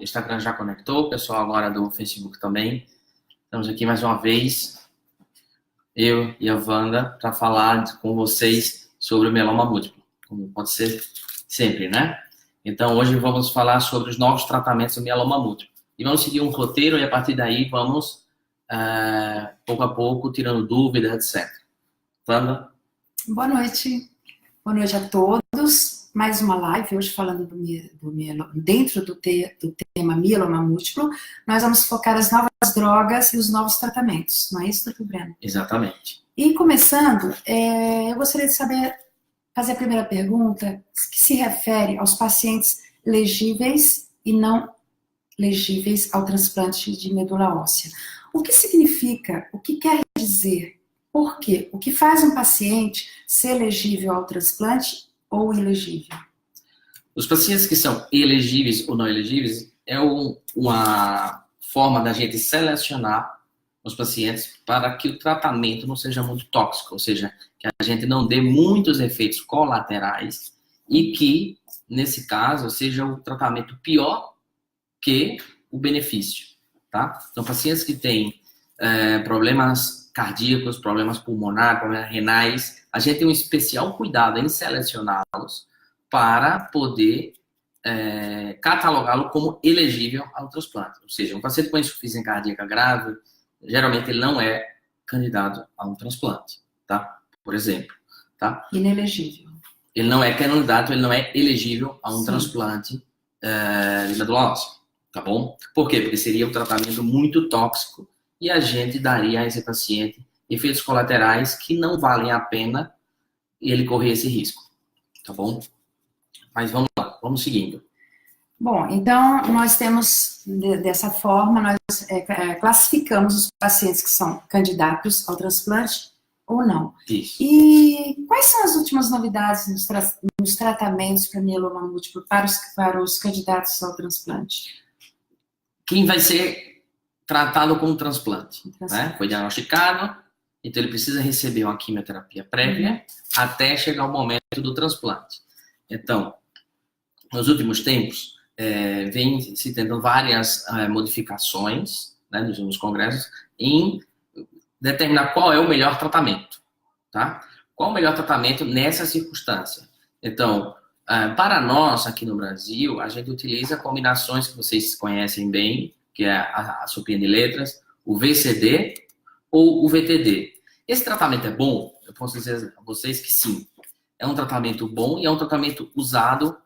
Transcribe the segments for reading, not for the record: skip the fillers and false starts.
Instagram já conectou, o pessoal agora do Facebook também. Estamos aqui mais uma vez, eu e a Wanda, para falar com vocês sobre o mieloma múltiplo, como pode ser sempre, né? Então, hoje vamos falar sobre os novos tratamentos do mieloma múltiplo. E vamos seguir um roteiro e, a partir daí, vamos, pouco a pouco, tirando dúvidas, etc. Wanda? Boa noite. Boa noite a todos. Mais uma live, hoje falando dentro do tema mieloma múltiplo. Nós vamos focar as novas drogas e os novos tratamentos. Não é isso, doutor Breno? Exatamente. E começando, eu gostaria de fazer a primeira pergunta, que se refere aos pacientes legíveis e não legíveis ao transplante de medula óssea. O que significa, o que quer dizer, por quê? O que faz um paciente ser elegível ao transplante ou ilegível? Os pacientes que são elegíveis ou não elegíveis é uma forma da gente selecionar os pacientes para que o tratamento não seja muito tóxico, ou seja, que a gente não dê muitos efeitos colaterais e que, nesse caso, seja o tratamento pior que o benefício, tá? Então, pacientes que têm problemas cardíacos, problemas pulmonares, problemas renais, a gente tem um especial cuidado em selecioná-los para poder catalogá-lo como elegível ao transplante. Ou seja, um paciente com insuficiência cardíaca grave, geralmente ele não é candidato a um transplante, tá? Por exemplo, tá? Inelegível. Ele não é candidato, ele não é elegível a um transplante de medula óssea, tá bom? Por quê? Porque seria um tratamento muito tóxico e a gente daria a esse paciente efeitos colaterais que não valem a pena ele correr esse risco, tá bom? Mas vamos lá, vamos seguindo. Bom, então nós temos, dessa forma, nós classificamos os pacientes que são candidatos ao transplante ou não. Isso. E quais são as últimas novidades nos tratamentos para mieloma múltiplo para os candidatos ao transplante? Quem vai ser tratado com transplante, né? Foi diagnosticado, então ele precisa receber uma quimioterapia prévia até chegar o momento do transplante. Então, nos últimos tempos, vem se tendo várias modificações, né, nos últimos congressos, em determinar qual é o melhor tratamento, tá? Qual o melhor tratamento nessa circunstância? Então, para nós, aqui no Brasil, a gente utiliza combinações que vocês conhecem bem, que é a sopinha de letras, o VCD ou o VTD. Esse tratamento é bom? Eu posso dizer a vocês que sim. É um tratamento bom e é um tratamento usado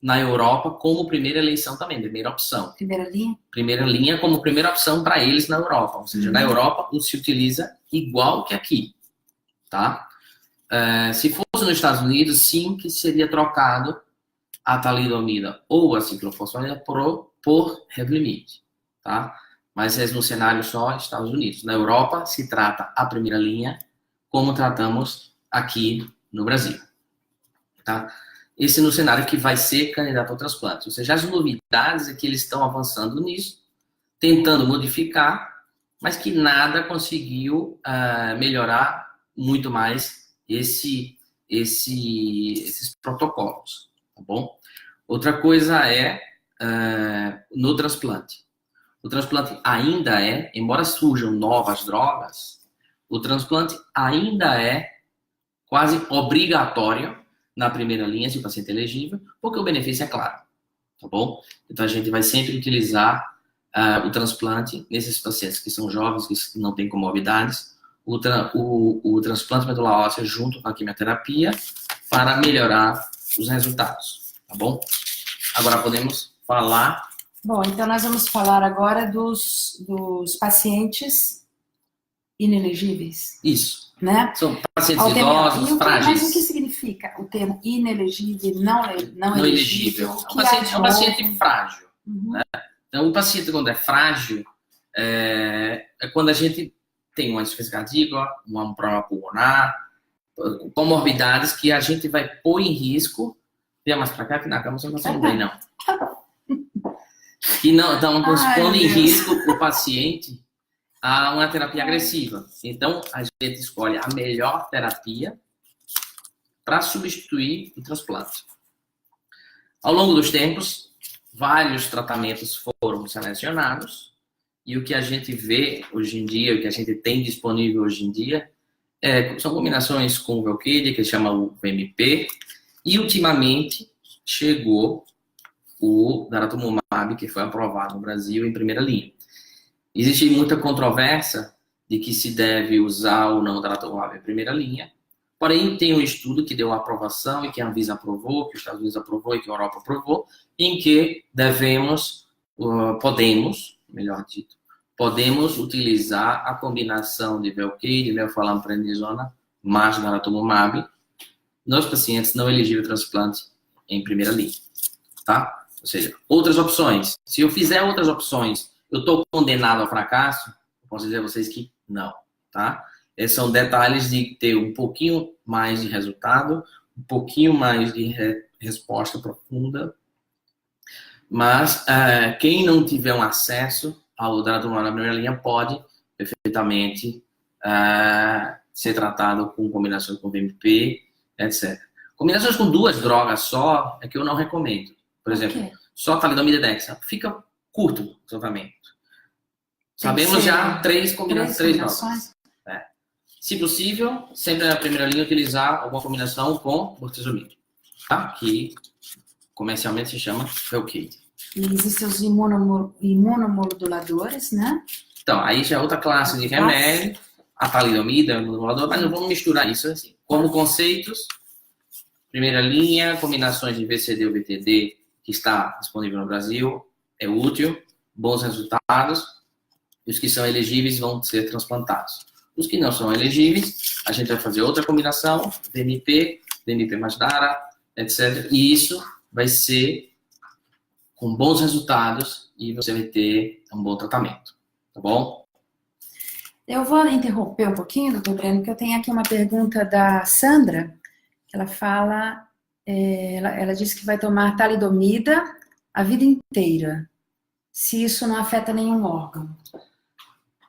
na Europa como primeira eleição também, primeira opção. Primeira linha? Primeira linha como primeira opção para eles na Europa. Ou seja, na Europa se utiliza igual que aqui, tá? Se fosse nos Estados Unidos, sim, que seria trocado a talidomida ou a ciclofosfamida por Revlimid, tá? Mas é no cenário só Estados Unidos. Na Europa se trata a primeira linha como tratamos aqui no Brasil, tá? Esse no cenário que vai ser candidato ao transplante. Ou seja, as novidades é que eles estão avançando nisso, tentando modificar, mas que nada conseguiu melhorar muito mais esses protocolos, tá bom? Outra coisa é no transplante. O transplante ainda embora surjam novas drogas, o transplante ainda é quase obrigatório na primeira linha, se o paciente é elegível, porque o benefício é claro, tá bom? Então a gente vai sempre utilizar o transplante nesses pacientes que são jovens, que não têm comorbidades, o transplante medula óssea junto com a quimioterapia para melhorar os resultados, tá bom? Agora podemos falar... Bom, então nós vamos falar agora dos pacientes inelegíveis. Isso. Né? São pacientes idosos, frágeis. Mas o que significa o termo inelegível, não elegível? É um paciente frágil. Né? Então, o paciente, quando é frágil, é quando a gente tem uma insuficiência cardíaca, um problema pulmonar, comorbidades que a gente vai pôr em risco. Vem mais pra cá, que na cama você não consegue bem, não. Que não estão pondo em risco o paciente a uma terapia agressiva. Então, a gente escolhe a melhor terapia para substituir o transplante. Ao longo dos tempos, vários tratamentos foram selecionados e o que a gente vê hoje em dia, o que a gente tem disponível hoje em dia, são combinações com o Velcade, que chama o VMP, e ultimamente chegou o daratumumab, que foi aprovado no Brasil em primeira linha. Existe muita controvérsia de que se deve usar ou não o daratumumab em primeira linha, porém tem um estudo que deu a aprovação e que a Anvisa aprovou, que os Estados Unidos aprovou e que a Europa aprovou, em que podemos utilizar a combinação de Velcade, mefloquine, mais daratumumab nos pacientes não elegíveis ao transplante em primeira linha, tá? Ou seja, outras opções. Se eu fizer outras opções, eu estou condenado ao fracasso? Eu posso dizer a vocês que não, tá? Esses são detalhes de ter um pouquinho mais de resultado, um pouquinho mais de resposta profunda, mas quem não tiver um acesso ao daratumumab na primeira linha pode perfeitamente ser tratado com combinações com VMP, etc. Combinações com 2 drogas só é que eu não recomendo. Por exemplo, só talidomida e dexa. Fica curto o tratamento. Sabemos já 3 drogas. Se possível, sempre na primeira linha utilizar alguma combinação com bortezomib, tá? Que comercialmente se chama Velcade. E existem os imunomoduladores, né? Então, aí já é outra classe de remédio, a talidomida, imunomodulador, mas não vamos misturar isso assim. Como conceitos, primeira linha, combinações de VCD ou VTD, que está disponível no Brasil, é útil, bons resultados, e os que são elegíveis vão ser transplantados. Os que não são elegíveis, a gente vai fazer outra combinação, VMP mais DARA, etc. E isso vai ser com bons resultados e você vai ter um bom tratamento, tá bom? Eu vou interromper um pouquinho, doutor Breno, porque eu tenho aqui uma pergunta da Sandra, que ela fala, ela disse que vai tomar talidomida a vida inteira, se isso não afeta nenhum órgão.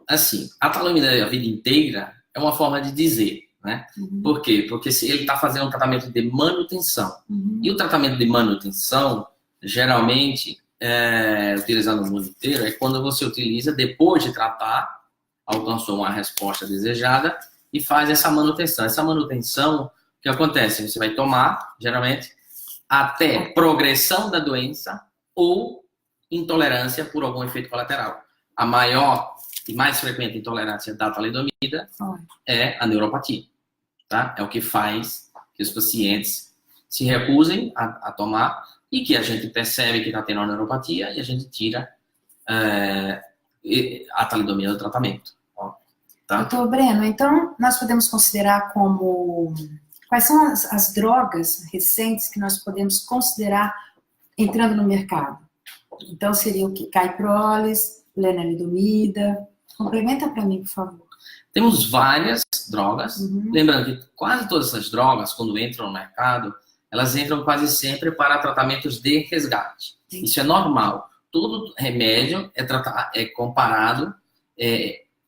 Assim, a talidomida a vida inteira é uma forma de dizer, né? Uhum. Por quê? Porque se ele está fazendo um tratamento de manutenção. Uhum. E o tratamento de manutenção, geralmente, utilizado no mundo inteiro, é quando você utiliza depois de tratar, alcançou uma resposta desejada e faz essa manutenção. Essa manutenção, o que acontece? Você vai tomar, geralmente, até progressão da doença ou intolerância por algum efeito colateral. A maior e mais frequente intolerância da talidomida é a neuropatia, tá? É o que faz que os pacientes se recusem a tomar e que a gente percebe que está tendo a neuropatia e a gente tira a talidomida do tratamento. Tá? Doutor Breno, então nós podemos considerar como... Quais são as drogas recentes que nós podemos considerar entrando no mercado? Então seria o que? Kyprolis, lenalidomida... Complementa para mim, por favor. Temos várias drogas. Uhum. Lembrando que quase todas essas drogas, quando entram no mercado, elas entram quase sempre para tratamentos de resgate. Sim. Isso é normal. Todo remédio é comparado,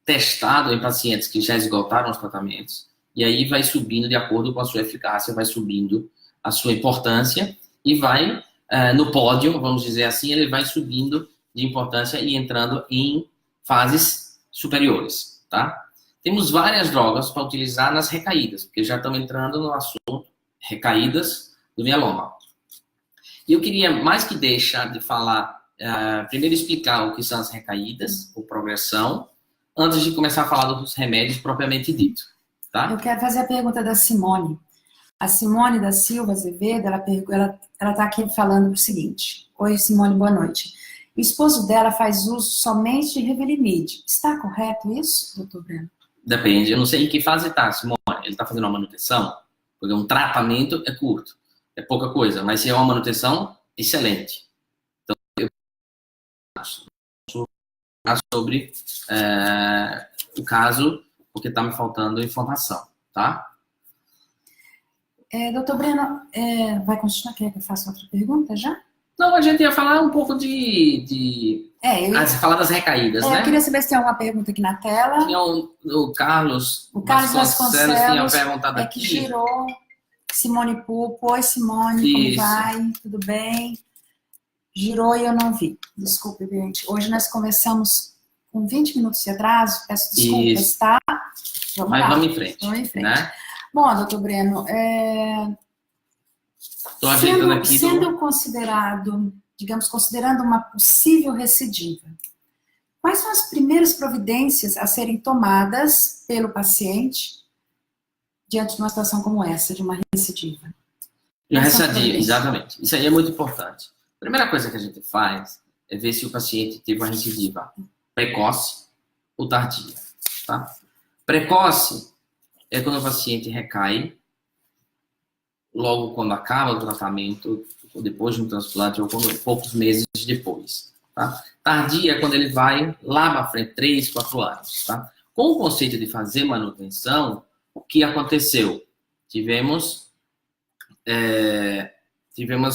testado em pacientes que já esgotaram os tratamentos, e aí vai subindo de acordo com a sua eficácia, vai subindo a sua importância, e vai, no pódio, vamos dizer assim, ele vai subindo de importância e entrando em fases superiores, tá? Temos várias drogas para utilizar nas recaídas, porque já estamos entrando no assunto recaídas do mieloma. E eu queria, mais que deixar de falar, primeiro explicar o que são as recaídas, ou progressão, antes de começar a falar dos remédios propriamente dito, tá? Eu quero fazer a pergunta da Simone. A Simone da Silva Azevedo, ela está aqui falando o seguinte. Oi, Simone, boa noite. O esposo dela faz uso somente de Revlimid. Está correto isso, doutor Breno? Depende. Eu não sei em que fase está, Simone. Ele está fazendo uma manutenção? Porque um tratamento é curto. É pouca coisa. Mas se é uma manutenção, excelente. Então, eu vou falar sobre o caso, porque está me faltando informação, tá? Doutor Breno, vai continuar? Quer que eu faça outra pergunta já? Não, a gente ia falar um pouco falar das recaídas, né? Eu queria saber se tem alguma pergunta aqui na tela. Tinha o Carlos Vasconcelos tinha perguntado aqui. Que girou. Simone Pupo. Oi, Simone, como vai? Tudo bem? Girou e eu não vi. Desculpe, gente. Hoje nós começamos com 20 minutos de atraso. Peço desculpas, Isso. tá? Vamos Mas lá. vamos em frente. Vamos em frente. Né? Bom, doutor Breno, Estou ajeitando aqui. Sendo considerado, digamos, considerando uma possível recidiva, quais são as primeiras providências a serem tomadas pelo paciente diante de uma situação como essa, de uma recidiva? Já recidiva, exatamente. Isso aí é muito importante. A primeira coisa que a gente faz é ver se o paciente teve uma recidiva precoce ou tardia. Tá? Precoce é quando o paciente recai logo quando acaba o tratamento, ou depois de um transplante, ou poucos meses depois. Tá? Tardia é quando ele vai lá para frente, 3, 4 anos. Tá? Com o conceito de fazer manutenção, o que aconteceu? Tivemos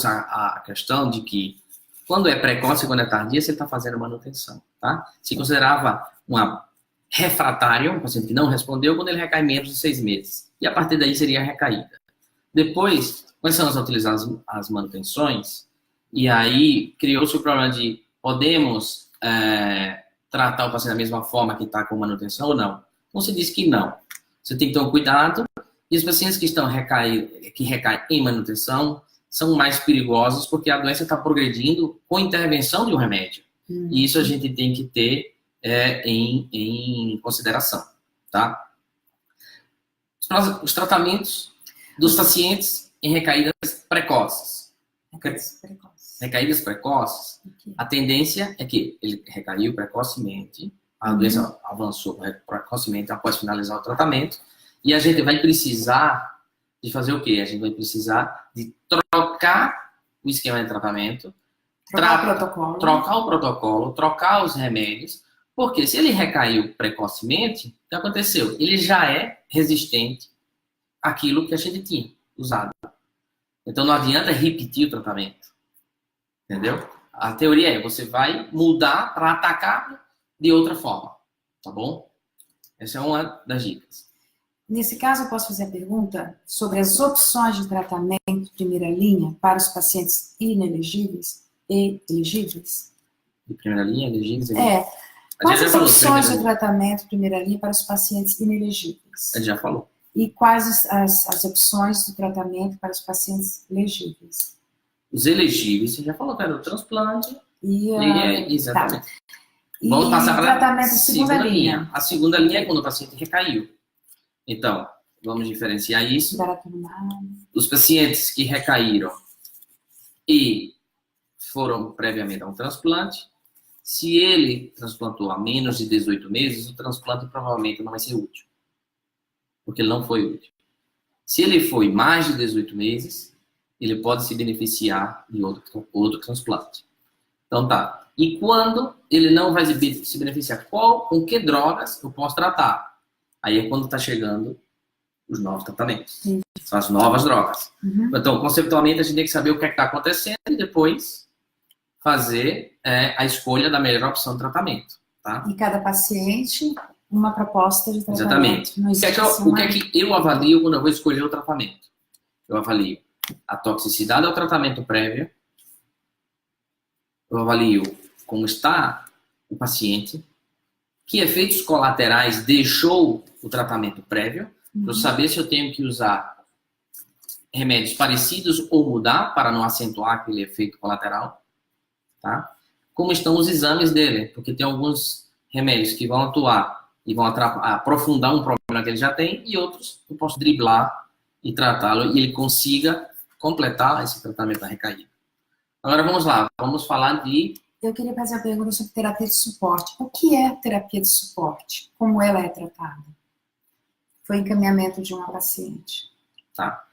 a questão de que quando é precoce e quando é tardia, você está fazendo manutenção. Tá? Se considerava uma refratário, um paciente que não respondeu, quando ele recai menos de 6 meses. E a partir daí seria a recaída. Depois, começamos a utilizar as manutenções e aí criou-se o problema de podemos tratar o paciente da mesma forma que está com manutenção ou não. Então, se diz que não. Você tem que ter um cuidado e os pacientes que recaem em manutenção são mais perigosos porque a doença está progredindo com intervenção de um remédio. E isso a gente tem que ter em consideração. Tá? Os tratamentos dos pacientes em recaídas precoces. Recaídas precoces, a tendência é que ele recaiu precocemente, a doença avançou precocemente após finalizar o tratamento, e a gente vai precisar de fazer o quê? A gente vai precisar de trocar o esquema de tratamento, trocar o protocolo, trocar os remédios, porque se ele recaiu precocemente, o que aconteceu? Ele já é resistente aquilo que a gente tinha usado. Então não adianta repetir o tratamento. Entendeu? A teoria é, você vai mudar para atacar de outra forma. Tá bom? Essa é uma das dicas. Nesse caso, eu posso fazer a pergunta sobre as opções de tratamento de primeira linha para os pacientes inelegíveis e elegíveis? De primeira linha, elegíveis? Quais as opções de tratamento de primeira linha para os pacientes inelegíveis? A gente já falou. E quais as opções de tratamento para os pacientes elegíveis? Os elegíveis, você já falou que era o transplante. Exatamente. Tá. Vamos passar para tratamento de segunda linha. A segunda linha é quando o paciente recaiu. Então, vamos diferenciar isso. Os pacientes que recaíram e foram previamente a um transplante, se ele transplantou há menos de 18 meses, o transplante provavelmente não vai ser útil. Porque ele não foi útil. Se ele foi mais de 18 meses, ele pode se beneficiar de outro transplante. Então tá. E quando ele não vai se beneficiar, com que drogas eu posso tratar? Aí é quando está chegando os novos tratamentos. Sim. São as novas drogas. Então, conceptualmente, a gente tem que saber o que é está acontecendo e depois fazer a escolha da melhor opção de tratamento. Tá? E cada paciente, uma proposta de Exatamente. tratamento. O que é que eu avalio quando eu vou escolher o tratamento? Eu avalio a toxicidade ao tratamento prévio, eu avalio como está o paciente, que efeitos colaterais deixou o tratamento prévio, para eu saber se eu tenho que usar remédios parecidos ou mudar para não acentuar aquele efeito colateral. Tá? Como estão os exames dele, porque tem alguns remédios que vão atuar e vão aprofundar um problema que ele já tem, e outros eu posso driblar e tratá-lo, e ele consiga completar esse tratamento da recaída. Agora vamos lá, vamos falar de... Eu queria fazer a pergunta sobre terapia de suporte. O que é terapia de suporte? Como ela é tratada? Foi encaminhamento de uma paciente. Tá.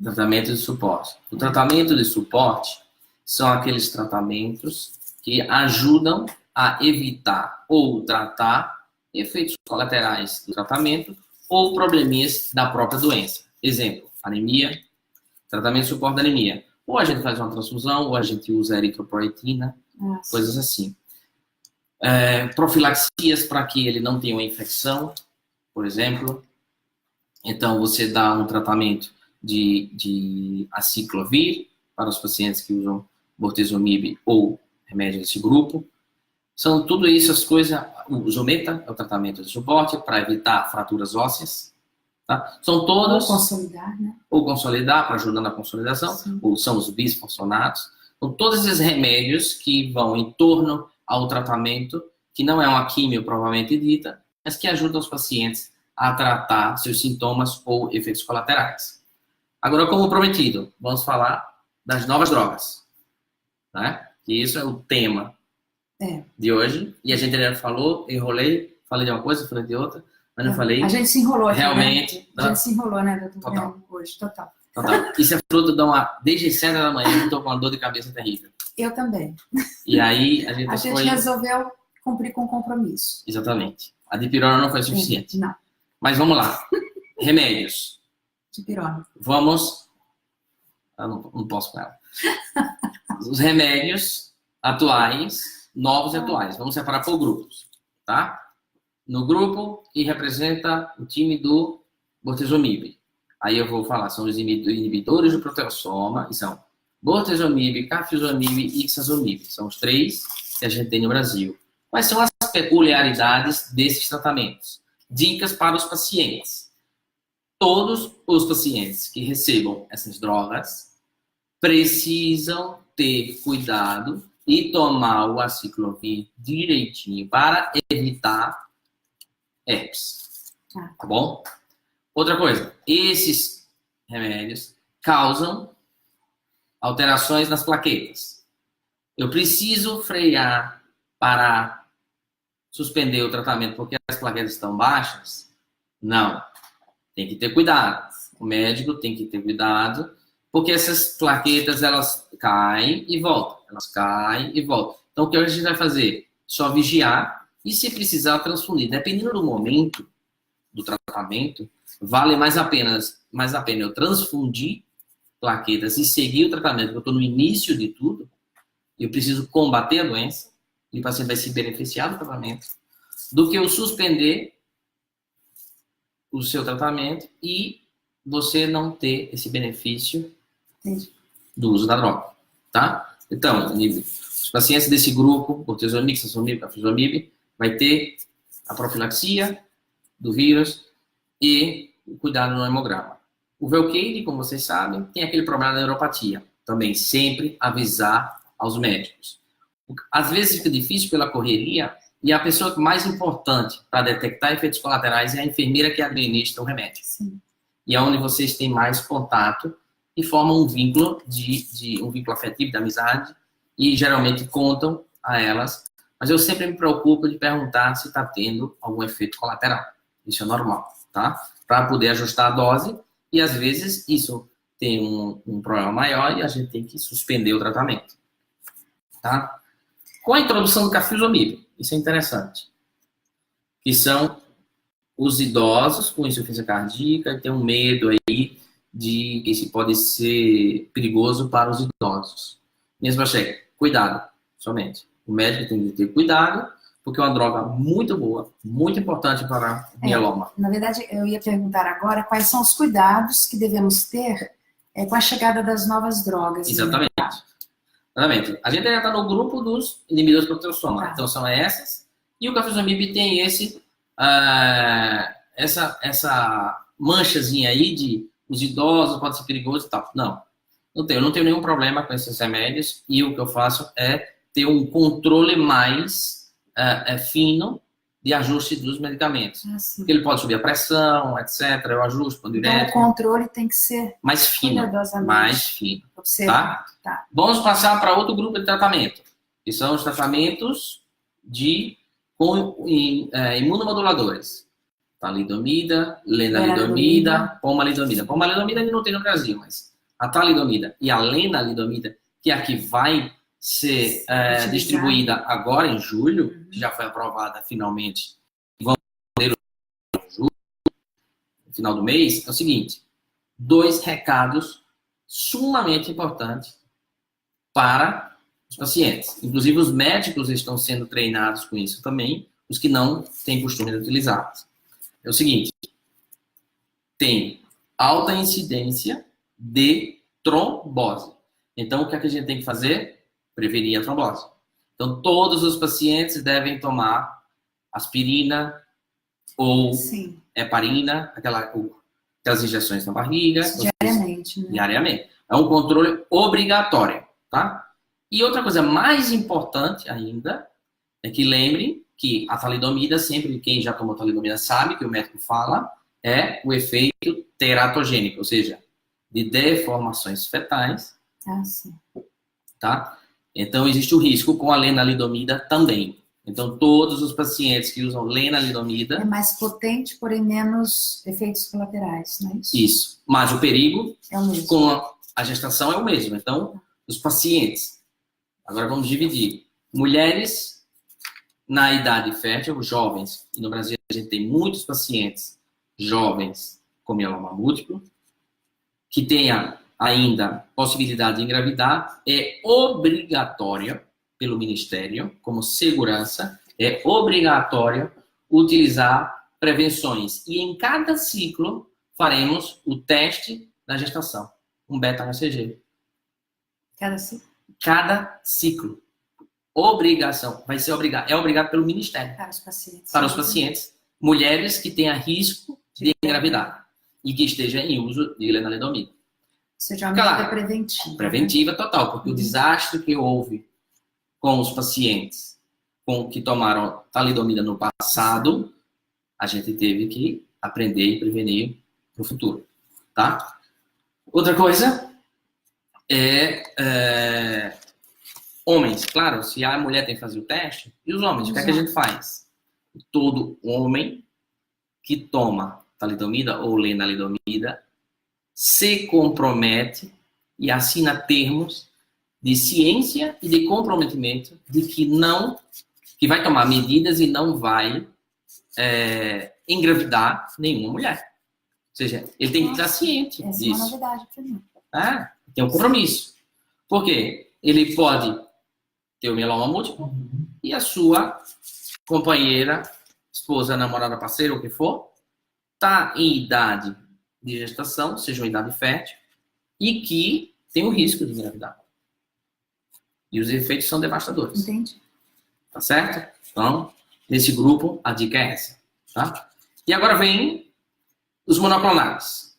Tratamento de suporte. O tratamento de suporte são aqueles tratamentos que ajudam a evitar ou tratar efeitos colaterais do tratamento ou probleminhas da própria doença. Exemplo, anemia, tratamento de suporte da anemia. Ou a gente faz uma transfusão, ou a gente usa eritropoetina, coisas assim. Profilaxias para que ele não tenha uma infecção, por exemplo. Então, você dá um tratamento de aciclovir para os pacientes que usam bortezomib ou remédio desse grupo. São tudo isso as coisas. O Zometa é o tratamento de suporte para evitar fraturas ósseas. Tá? São todos. Ou consolidar, né? Ou consolidar, para ajudar na consolidação. Sim. Ou são os bisfosfonatos. São todos esses remédios que vão em torno ao tratamento, que não é uma químio provavelmente dita, mas que ajudam os pacientes a tratar seus sintomas ou efeitos colaterais. Agora, como prometido, vamos falar das novas drogas. Né? Que isso é o tema de hoje. E a gente já falou, enrolei, falei de uma coisa, falei de outra, mas não falei. A gente se enrolou aqui, realmente. Né? A gente se enrolou, né, doutor? Total. Hoje, total. Isso é fruto de desde 7 da manhã eu estou com uma dor de cabeça terrível. Eu também. E aí a gente resolveu cumprir com o compromisso. Exatamente. A dipirona não foi suficiente. Não. Mas vamos lá. Remédios. Dipirona. Vamos. Eu não posso com ela. Os remédios atuais, novos e atuais. Vamos separar por grupos, tá? No grupo que representa o time do bortezomib. Aí eu vou falar, são os inibidores do proteossoma, e são bortezomib, carfilzomib e ixazomib. São os 3 que a gente tem no Brasil. Quais são as peculiaridades desses tratamentos? Dicas para os pacientes. Todos os pacientes que recebam essas drogas precisam ter cuidado e tomar o aciclovir direitinho para evitar herpes. Tá bom? Outra coisa, esses remédios causam alterações nas plaquetas. Eu preciso frear, parar, suspender o tratamento porque as plaquetas estão baixas? Não. Tem que ter cuidado. O médico tem que ter cuidado porque essas plaquetas, elas caem e voltam. Elas caem e voltam. Então, o que a gente vai fazer? Só vigiar e, se precisar, transfundir. Dependendo do momento do tratamento, vale mais a pena eu transfundir plaquetas e seguir o tratamento, porque eu estou no início de tudo, eu preciso combater a doença, e o paciente vai se beneficiar do tratamento, do que eu suspender o seu tratamento e você não ter esse benefício do uso da droga, tá? Então, os pacientes desse grupo, bortezomib, ixazomib, carfilzomib, vai ter a profilaxia do vírus e o cuidado no hemograma. O Velcade, como vocês sabem, tem aquele problema da neuropatia. Também sempre avisar aos médicos. Às vezes fica difícil pela correria e a pessoa mais importante para detectar efeitos colaterais é a enfermeira que administra o remédio. Sim. E é onde vocês têm mais contato e formam um vínculo um vínculo afetivo, de amizade, e geralmente contam a elas. Mas eu sempre me preocupo de perguntar se está tendo algum efeito colateral. Isso é normal, tá? Para poder ajustar a dose, e às vezes isso tem um problema maior e a gente tem que suspender o tratamento, tá? Com a introdução do carfilzomib, isso é interessante, que são os idosos com insuficiência cardíaca, que tem um medo aí de que isso pode ser perigoso para os idosos. Mesmo achei, cuidado, somente. O médico tem que ter cuidado, porque é uma droga muito boa, muito importante para o mieloma. Na verdade, eu ia perguntar agora quais são os cuidados que devemos ter com a chegada das novas drogas. Exatamente. Exatamente. A gente ainda está no grupo dos inibidores do proteossoma. Então, são essas. E o carfilzomib tem essa manchazinha aí de os idosos pode ser perigoso e tal. Não. Eu não tenho nenhum problema com esses remédios. E o que eu faço é ter um controle mais fino de ajuste dos medicamentos. Porque ele pode subir a pressão, etc. Eu ajusto, quando direto. Então, o controle tem que ser mais fino. Mais fino. Tá? Vamos passar para outro grupo de tratamento, que são os tratamentos com imunomoduladores. Talidomida, lenalidomida, pomalidomida. Pomalidomida não tem no Brasil, mas a talidomida e a lenalidomida, que é a que vai ser distribuída agora em julho, que já foi aprovada finalmente, vamos ter em julho, no final do mês, é o seguinte: 2 recados sumamente importantes para os pacientes. Inclusive, os médicos estão sendo treinados com isso também, os que não têm costume de utilizá-los. É o seguinte: tem alta incidência de trombose. Então, o que é que a gente tem que fazer? prevenir a trombose. Então, todos os pacientes devem tomar aspirina ou heparina, aquelas injeções na barriga. Diariamente, né? Diariamente. É um controle obrigatório, tá? E outra coisa mais importante ainda é que lembre que a talidomida, sempre quem já tomou talidomida sabe que o médico fala, é o efeito teratogênico, ou seja, de deformações fetais. Tá? Então, existe o risco com a lenalidomida também. Então, todos os pacientes que usam lenalidomida... É mais potente, porém menos efeitos colaterais, não é isso? Isso. Mas o perigo é o mesmo. Com a gestação é o mesmo. Então, os pacientes... Agora vamos dividir. Mulheres na idade fértil, jovens. E no Brasil a gente tem muitos pacientes jovens com mieloma múltiplo, que tenha ainda possibilidade de engravidar, é obrigatório pelo Ministério, como segurança, é obrigatório utilizar prevenções. E em cada ciclo faremos o teste da gestação, um beta-HCG. Cada ciclo. Obrigação. Vai ser obrigado. É obrigado pelo Ministério. Para os pacientes. Para os pacientes. Mulheres que tenham risco de engravidar e que estejam em uso de lenalidomida. Ou seja, uma medida preventiva. Preventiva total, porque o desastre que houve com os pacientes que tomaram talidomida no passado, a gente teve que aprender e prevenir no futuro, tá? Outra coisa homens, claro, se a mulher tem que fazer o teste, e os homens, o que é que a gente faz? Todo homem que toma talidomida ou lenalidomida se compromete e assina termos de ciência e de comprometimento de que vai tomar medidas e não vai engravidar nenhuma mulher. Ou seja, ele tem que estar ciente disso. Essa é uma novidade para mim. Tem um compromisso. Por quê? Ele pode ter o mieloma múltiplo e a sua companheira, esposa, namorada, parceira, o que for, está em idade de gestação, seja uma idade fértil, e que tem o risco de engravidar. E os efeitos são devastadores. Entendi. Tá certo? Então, nesse grupo, a dica é essa. Tá? E agora vem os monoclonais.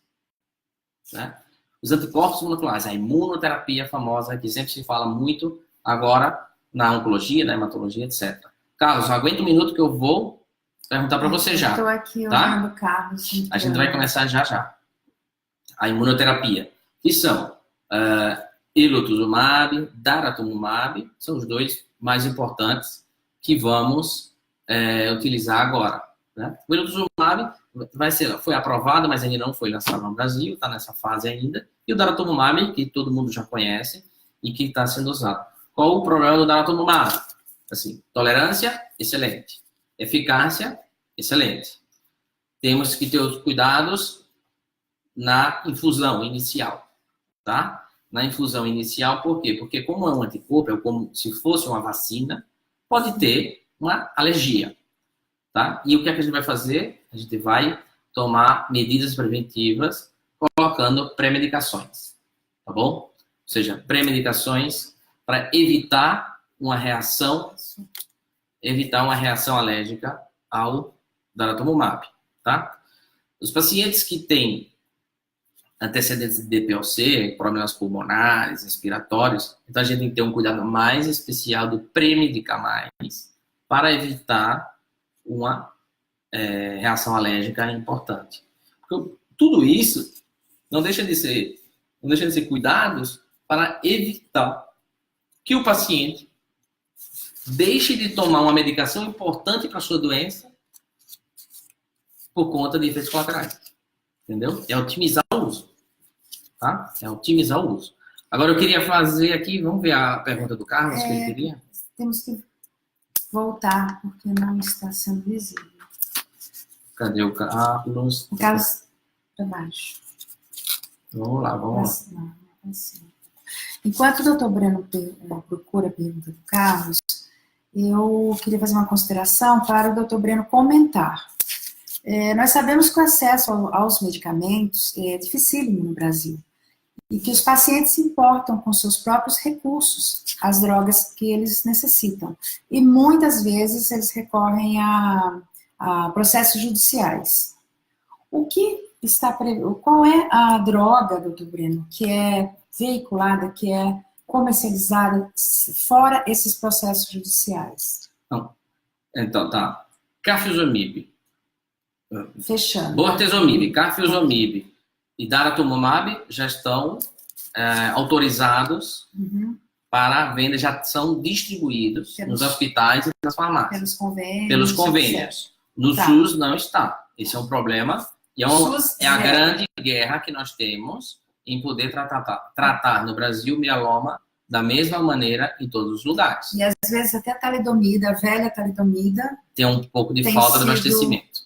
Né? Os anticorpos monoclonais, a imunoterapia famosa, que sempre se fala muito agora na oncologia, na hematologia, etc. Carlos, aguenta um minuto que eu vou perguntar para você já. Estou aqui tá? olhando o Carlos. A gente vai começar já. A imunoterapia, que são elotuzumab, daratumumab, são os dois mais importantes que vamos utilizar agora. Né? O elotuzumab foi aprovado, mas ainda não foi lançado no Brasil, está nessa fase ainda. E o daratumumab, que todo mundo já conhece e que está sendo usado. Qual o problema do daratumumab? Assim, tolerância, excelente. Eficácia, excelente. Temos que ter os cuidados na infusão inicial, tá? Na infusão inicial, por quê? Porque como é um anticorpo, é como se fosse uma vacina, pode ter uma alergia, tá? E o que é que a gente vai fazer? A gente vai tomar medidas preventivas colocando pré-medicações, tá bom? Ou seja, pré-medicações para evitar uma reação alérgica ao daratumumab, tá? Os pacientes que têm antecedentes de DPOC, problemas pulmonares, respiratórios, então a gente tem que ter um cuidado mais especial de pré-medicar mais para evitar uma reação alérgica importante. Porque tudo isso não deixa de ser cuidados para evitar que o paciente deixe de tomar uma medicação importante para a sua doença por conta de efeitos colaterais. Entendeu? É otimizar o uso. Tá? É otimizar o uso. Agora eu queria fazer aqui, vamos ver a pergunta do Carlos que ele queria? Temos que voltar, porque não está sendo visível. Cadê o Carlos? O Carlos para baixo. Vamos lá. Não, assim. Enquanto o doutor Breno procura a pergunta do Carlos, eu queria fazer uma consideração para o doutor Breno comentar. Nós sabemos que o acesso aos medicamentos é dificílimo no Brasil. E que os pacientes importam com seus próprios recursos as drogas que eles necessitam. E muitas vezes eles recorrem a processos judiciais. O que está qual é a droga, doutor Breno, que é veiculada, que é comercializada fora esses processos judiciais? Então, tá. Carfilzomib, Fechando. bortezomib, carfilzomib e daratumumab já estão autorizados para venda, já são distribuídos nos hospitais e nas farmácias. Pelos convênios. No SUS não está. Esse é um problema e é a grande guerra que nós temos em poder tratar no Brasil mieloma da mesma maneira em todos os lugares. E às vezes até a talidomida, a velha talidomida, tem um pouco de falta de abastecimento,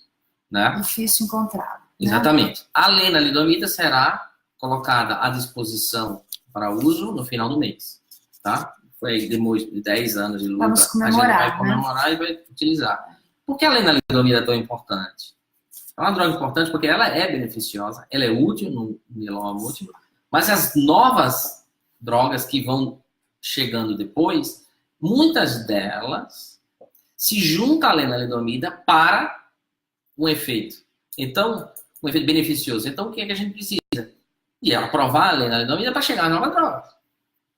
né? Difícil encontrar. Exatamente. Né? A lenalidomida será colocada à disposição para uso no final do mês, tá? Foi depois de 10 anos de luta. Vamos comemorar, a gente vai comemorar, né? E vai utilizar. Por que a lenalidomida é tão importante? É uma droga importante porque ela é beneficiosa, ela é útil no mieloma múltiplo, mas as novas drogas que vão chegando depois, muitas delas se juntam à lenalidomida para um efeito. Então, um efeito beneficioso. Então, o que é que a gente precisa? E aprovar a lenalidomida para chegar a novas drogas.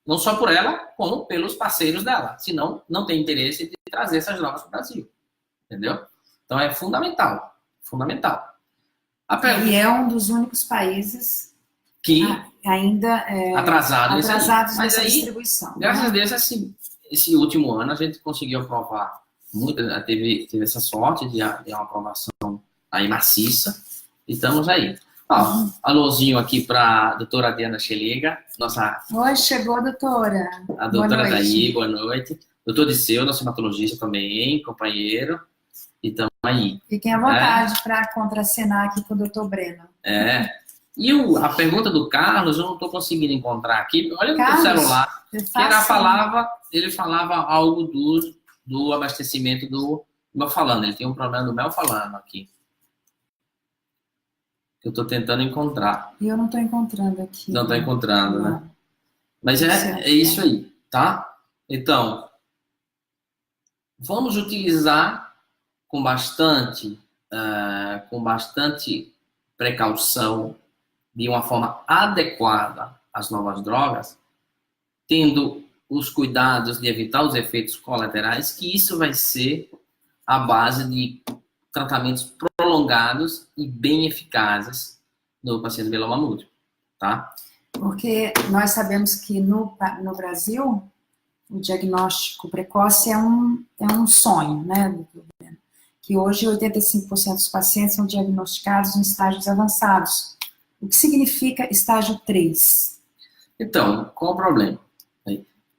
Não só por ela, como pelos parceiros dela. Senão, não tem interesse de trazer essas drogas para o Brasil. Entendeu? Então, é fundamental. Fundamental. E é um dos únicos países que ainda atrasados nessa distribuição. Graças a Deus, assim, esse último ano a gente conseguiu aprovar muito, teve essa sorte de uma aprovação aí maciça, e estamos aí. Alôzinho aqui para a doutora Diana Chelega, nossa... Oi, chegou, doutora. A doutora daí, boa noite. Doutor Disseu, nosso hematologista também, companheiro, e estamos aí. Fiquem à vontade para contracenar aqui com o doutor Breno. E a pergunta do Carlos, eu não estou conseguindo encontrar aqui. Olha no meu celular. Ele falava algo do abastecimento do melfalano. Ele tem um problema do melfalano aqui. Eu estou tentando encontrar. E eu não estou encontrando aqui. Não está encontrando, né? Mas é isso aí, tá? Então, vamos utilizar com bastante precaução, de uma forma adequada as novas drogas, tendo os cuidados de evitar os efeitos colaterais, que isso vai ser a base de tratamentos prolongados e bem eficazes no paciente mieloma múltiplo, tá? Porque nós sabemos que no Brasil o diagnóstico precoce é um sonho, né? Que hoje 85% dos pacientes são diagnosticados em estágios avançados. O que significa estágio 3? Então, qual o problema?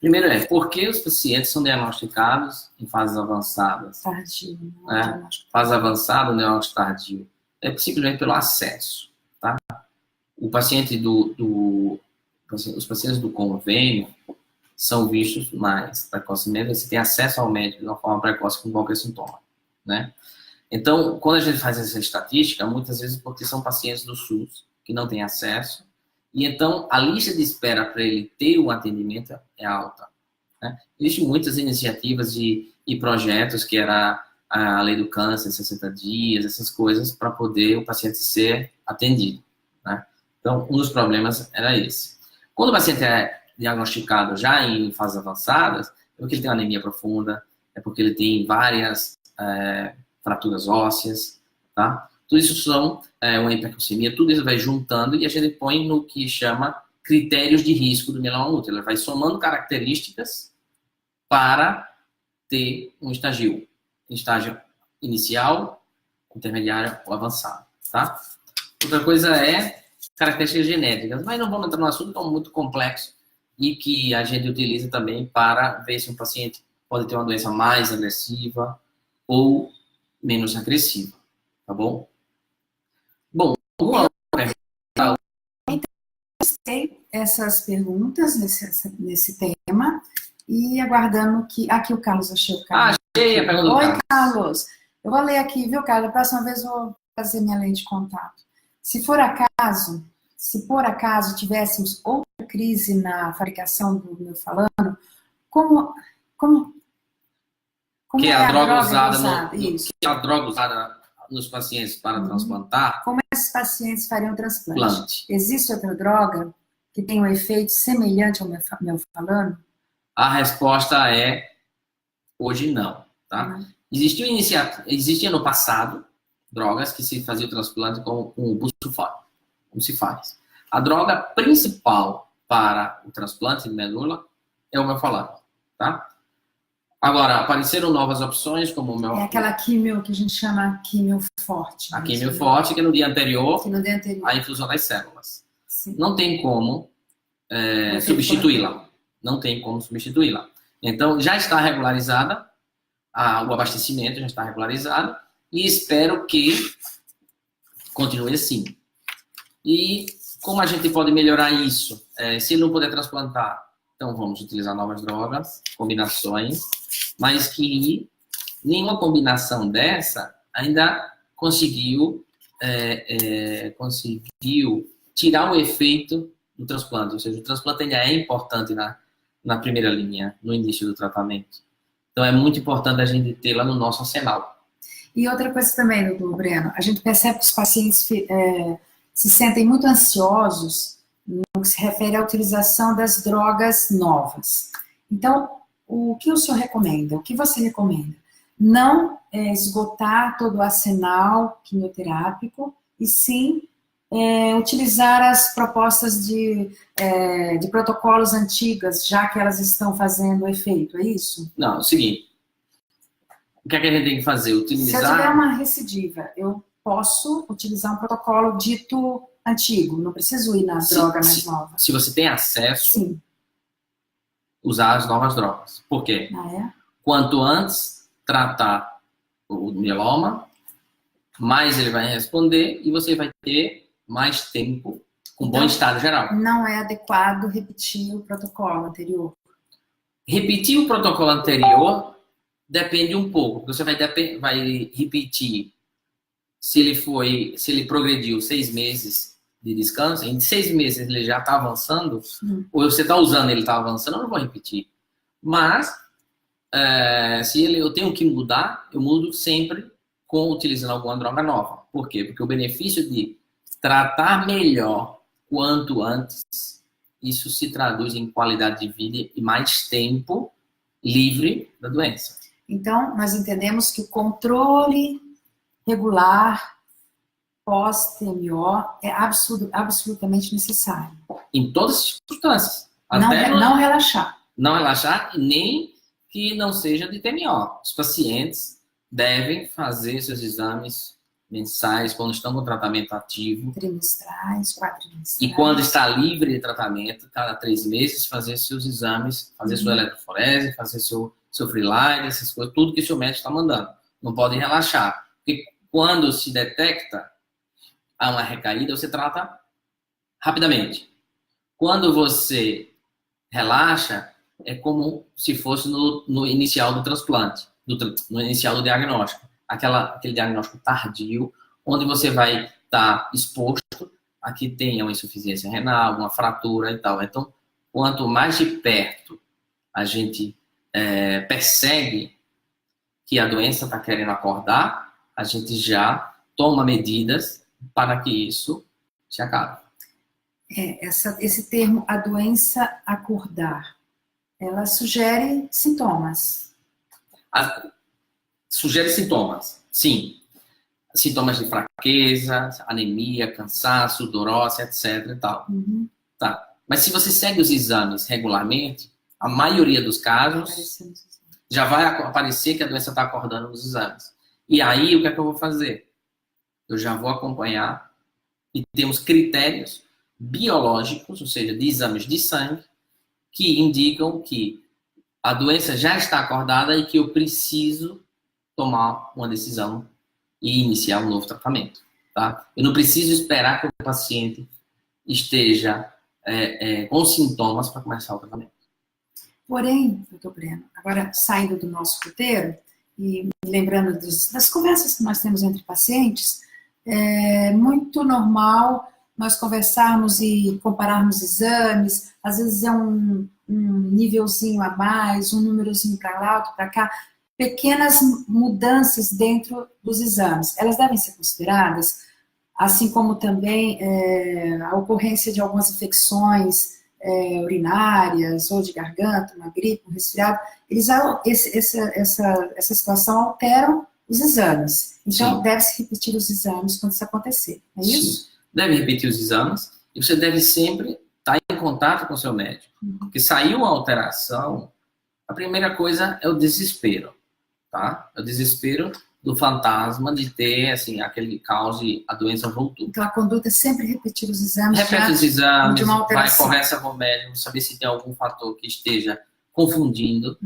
Primeiro por que os pacientes são diagnosticados em fases avançadas? Tardio. Fase avançada, diagnóstico tardio. É simplesmente pelo acesso, tá? O paciente os pacientes do convênio são vistos mais precocemente, você tem acesso ao médico de uma forma precoce com qualquer sintoma, né? Então, quando a gente faz essa estatística, muitas vezes porque são pacientes do SUS, que não tem acesso, e então a lista de espera para ele ter o atendimento é alta, né? Existem muitas iniciativas e projetos, que era a lei do câncer, 60 dias, essas coisas, para poder o paciente ser atendido, né? Então, um dos problemas era esse. Quando o paciente é diagnosticado já em fases avançadas, é porque ele tem uma anemia profunda, é porque ele tem várias fraturas ósseas, tá? Tudo isso são uma hipercalcemia, tudo isso vai juntando e a gente põe no que chama critérios de risco do mieloma múltiplo. Ele vai somando características para ter um estágio inicial, intermediário ou avançado, tá? Outra coisa é características genéticas, mas não vamos entrar no assunto tão muito complexo e que a gente utiliza também para ver se um paciente pode ter uma doença mais agressiva ou menos agressiva, tá bom? Bom, uma pergunta. Essas perguntas nesse tema e aguardando que... Aqui o Carlos, achei o Carlos. Achei a pergunta do Oi, Carlos. Eu vou ler aqui, viu, Carlos? A próxima vez eu vou fazer minha lei de contato. Se for acaso, se por acaso tivéssemos outra crise na fabricação do melfalano, como que é a droga usada que a droga usada nos pacientes para transplantar. Como esses pacientes fariam transplante? Existe outra droga que tem um efeito semelhante ao melfalano? A resposta é hoje não, tá? Existia no passado drogas que se fazia o transplante com o Busufar, como se faz. A droga principal para o transplante de medula é o melfalano, tá? Agora, apareceram novas opções, como o É aquela quimio que a gente chama quimio forte. A quimio forte, que é no dia anterior, a infusão das células. Sim. Não tem como substituí-la. Não tem como substituí-la. Então, já está regularizada, o abastecimento já está regularizado, e espero que continue assim. E como a gente pode melhorar isso? Se ele não puder transplantar, então vamos utilizar novas drogas, combinações, mas que nenhuma combinação dessa ainda conseguiu tirar o efeito do transplante. Ou seja, o transplante ainda é importante na primeira linha, no início do tratamento. Então é muito importante a gente ter lá no nosso arsenal. E outra coisa também, doutor Breno, a gente percebe que os pacientes se sentem muito ansiosos no que se refere à utilização das drogas novas. Então, o que o senhor recomenda? O que você recomenda? Não esgotar todo o arsenal quimioterápico, e sim utilizar as propostas de protocolos antigas, já que elas estão fazendo efeito, é isso? Não, é o seguinte. O que é que a gente tem que fazer? Utilizar... Se eu tiver uma recidiva, eu posso utilizar um protocolo dito antigo, não preciso ir na droga mais nova. Se você tem acesso, sim, usar as novas drogas. Por quê? Quanto antes tratar o mieloma, mais ele vai responder e você vai ter mais tempo com bom estado geral. Não é adequado repetir o protocolo anterior? Repetir o protocolo anterior depende um pouco. Você vai repetir se ele progrediu 6 meses de descanso, em 6 meses ele já está avançando, ou você está usando ele está avançando, eu não vou repetir. Mas, se eu tenho que mudar, eu mudo sempre utilizando alguma droga nova. Por quê? Porque o benefício de tratar melhor quanto antes, isso se traduz em qualidade de vida e mais tempo livre da doença. Então, nós entendemos que o controle regular pós-TMO é absolutamente necessário. Em todas as circunstâncias. Não relaxar. Não relaxar, nem que não seja de TMO. Os pacientes devem fazer seus exames mensais quando estão com tratamento ativo. Trimestrais, quadrimestrais. E quando está livre de tratamento, cada 3 meses, fazer seus exames, fazer sua eletroforese, fazer seu freelide, essas coisas, tudo que o seu médico está mandando. Não pode relaxar. Porque quando se detecta uma recaída, você trata rapidamente. Quando você relaxa, é como se fosse no inicial do transplante, no inicial do diagnóstico. Aquele diagnóstico tardio, onde você vai estar exposto a que tenha uma insuficiência renal, uma fratura e tal. Então, quanto mais de perto a gente percebe que a doença está querendo acordar, a gente já toma medidas para que isso se acabe. Esse termo, a doença acordar, ela sugere sintomas. Sugere sintomas, sim. Sintomas de fraqueza, anemia, cansaço, dorose, etc. E tal. Tá. Mas se você segue os exames regularmente, a maioria dos casos já vai aparecer que a doença está acordando nos exames. E aí, o que é que eu vou fazer? Eu já vou acompanhar e temos critérios biológicos, ou seja, de exames de sangue, que indicam que a doença já está acordada e que eu preciso tomar uma decisão e iniciar um novo tratamento. Tá? Eu não preciso esperar que o paciente esteja com sintomas para começar o tratamento. Porém, doutor Breno, agora saindo do nosso roteiro e lembrando das conversas que nós temos entre pacientes, é muito normal nós conversarmos e compararmos exames, às vezes é um nívelzinho a mais, um númerozinho para lá, outro para cá, pequenas mudanças dentro dos exames, elas devem ser consideradas, assim como também a ocorrência de algumas infecções urinárias, ou de garganta, uma gripe, um resfriado, essa situação alteram os exames. Então, deve-se repetir os exames quando isso acontecer, é isso? Sim. Deve repetir os exames e você deve sempre estar em contato com o seu médico. Porque saiu uma alteração, a primeira coisa é o desespero, tá? É o desespero do fantasma de ter, assim, aquele caos e a doença voltou. Então, a conduta é sempre repetir os exames. Repete os exames, vai, conversa com o médico, saber se tem algum fator que esteja confundindo,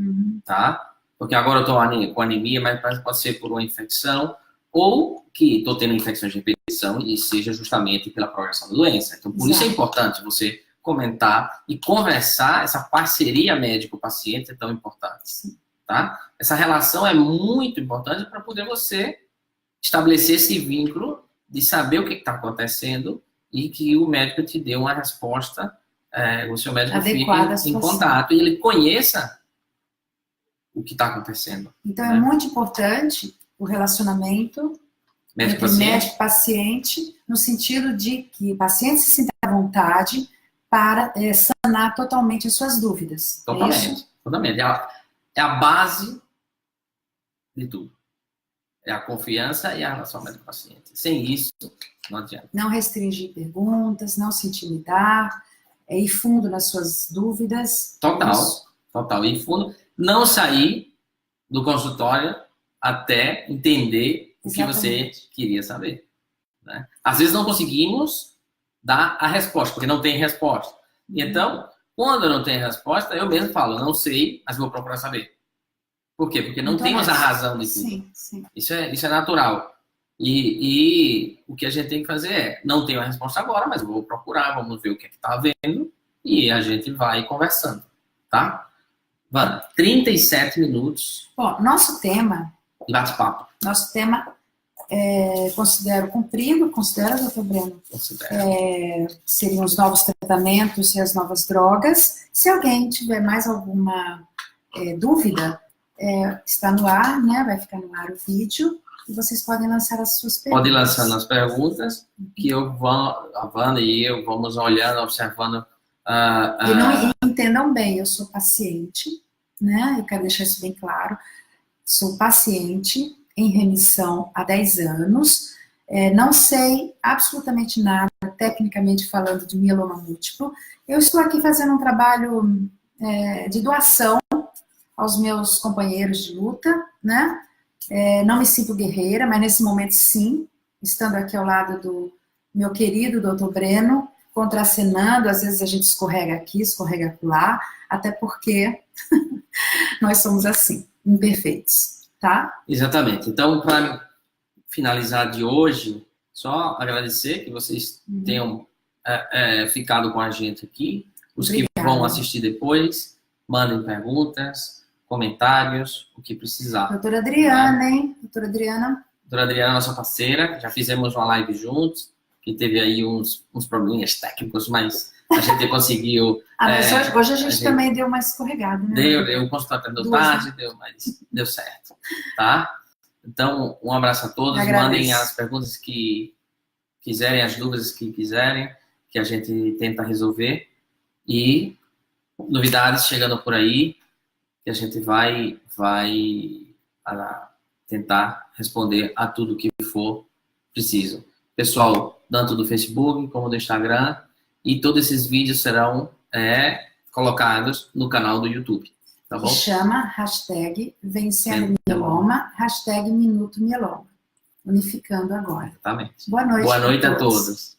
tá? Porque agora eu estou com anemia, mas pode ser por uma infecção, ou que estou tendo infecção de repetição e seja justamente pela progressão da doença. Então, por isso é importante você comentar e conversar, essa parceria médico-paciente é tão importante, tá? Essa relação é muito importante para poder você estabelecer esse vínculo de saber o que está acontecendo e que o médico te dê uma resposta, o seu médico adequada, fique em contato e ele conheça o que está acontecendo. Então, é muito importante o relacionamento entre médico e paciente, no sentido de que o paciente se sinta à vontade para sanar totalmente as suas dúvidas. Totalmente. Totalmente. É a base de tudo. É a confiança e a relação médico-paciente. Sem isso, não adianta. Não restringir perguntas, não se intimidar, ir fundo nas suas dúvidas. Total. Ir fundo. Não sair do consultório até entender o que você queria saber. Né? Às vezes não conseguimos dar a resposta, porque não tem resposta. Então, quando não tem resposta, eu mesmo falo, não sei, mas vou procurar saber. Por quê? Porque não temos a razão de tudo. Sim. Isso é natural. E o que a gente tem que fazer é, não tenho a resposta agora, mas vou procurar, vamos ver o que está havendo e a gente vai conversando, tá? Vamos, 37 minutos. Bom, nosso tema... Bate-papo. Nosso tema, considero cumprido, considera, doutor Breno? Seriam os novos tratamentos e as novas drogas. Se alguém tiver mais alguma dúvida, está no ar, né? Vai ficar no ar o vídeo e vocês podem lançar as suas perguntas. Podem lançar as perguntas que a Wanda e eu vamos olhando, observando. E não entendam bem, eu sou paciente, né? Eu quero deixar isso bem claro. Sou paciente em remissão há 10 anos, não sei absolutamente nada, tecnicamente falando, de mieloma múltiplo. Eu estou aqui fazendo um trabalho de doação aos meus companheiros de luta, né? Não me sinto guerreira, mas nesse momento sim, estando aqui ao lado do meu querido doutor Breno, contracenando, às vezes a gente escorrega aqui, escorrega lá, até porque nós somos assim, imperfeitos, tá? Exatamente. Então, para finalizar de hoje, só agradecer que vocês tenham ficado com a gente aqui. Os que vão assistir depois, mandem perguntas, comentários, o que precisar. Doutora Adriana, hein? Doutora Adriana, nossa parceira, já fizemos uma live juntos, que teve aí uns probleminhas técnicos, mas a gente conseguiu... mas hoje a gente também deu uma escorregada, né? Deu um consultório deu tarde, mas deu certo, tá? Então, um abraço a todos, mandem as perguntas que quiserem, as dúvidas que quiserem, que a gente tenta resolver, e novidades chegando por aí, que a gente vai tentar responder a tudo que for preciso. Pessoal, tanto do Facebook como do Instagram, e todos esses vídeos serão colocados no canal do YouTube, tá bom? Chama hashtag Vencendo Mieloma, hashtag Minuto Mieloma. Unificando agora. Exatamente. Boa noite. Boa noite a todos.